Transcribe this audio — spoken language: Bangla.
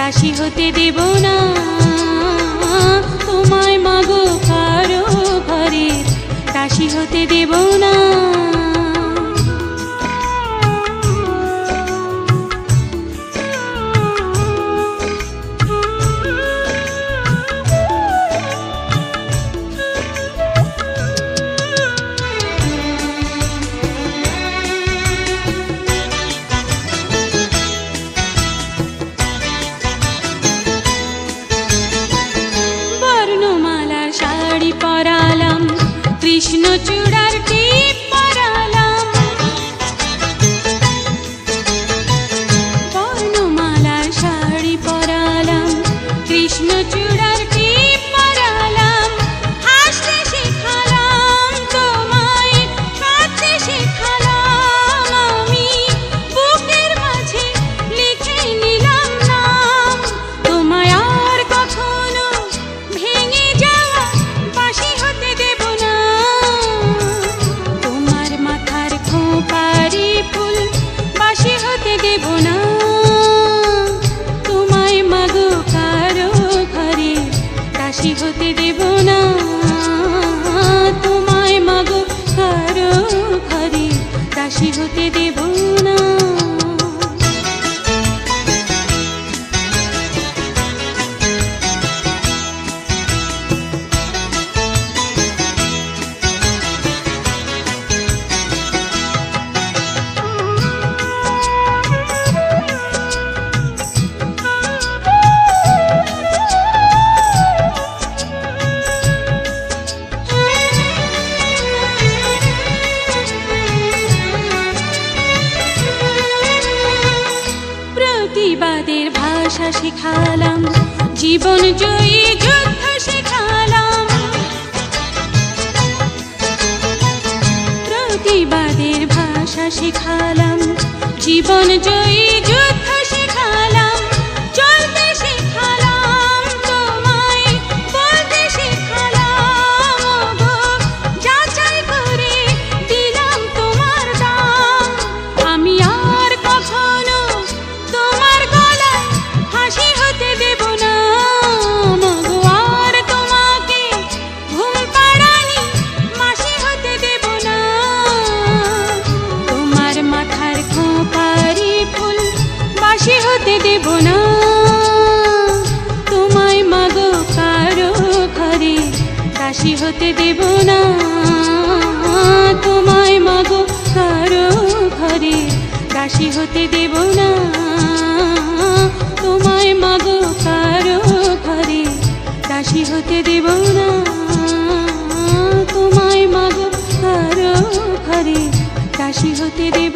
দাসী হতে দেব না। তোমায় মাগো কারো ঘরের দাসী হতে দেব না। বর্ণমালার শাড়ি পরালাম, কৃষ্ণচূড়ার টিপ পরালাম। বর্ণমালার শাড়ি পরালাম, কৃষ্ণচূড়ার টিপ পরালাম। হাসতে শেখালাম তোমায়, কাঁদতে শেখালাম আমি। বুকের মাঝে লিখে নিলাম নাম, তোমায় আর কখনো ভেঙে যাওয়া বাঁশি হতে দেব না। তোমার মাথার খোঁপারি ফুল বাঁশি হতে দেব না। তোমায় মাগো কারো ঘরে দাসী হতে দেব না। তোমায় মাগো কারো ঘরে দাসী হতে দেব না। প্রতিবাদের ভাষা শেখালাম, জীবন জয়ী যুদ্ধ শেখালাম। প্রতিবাদের ভাষা শেখালাম, জীবন জয়ী যুদ্ধ শেখালাম। চলতে শেখালাম তোমায়, বলতে শেখালাম ওগো, যাচাই করে দিলাম তোমার দাম। আমি আর কখনো তোমার গলায় হাসি হতে দেব না। মাগো আর তোমাকে ঘুম পাড়ানি মাসি হতে দেব না। তোমার মাথার খোঁপারি ফুল বাঁশি হতে দেব না। তোমায় মাগো কারো ঘরে দাসী হতে দেব না। তোমায় মাগো কারো ঘরে দাসী হতে দেব না। তোমায় মাগো কারো ঘরে দাসী হতে দেব না। তোমায় মাগো কারো ঘরে দাসী হতে দেব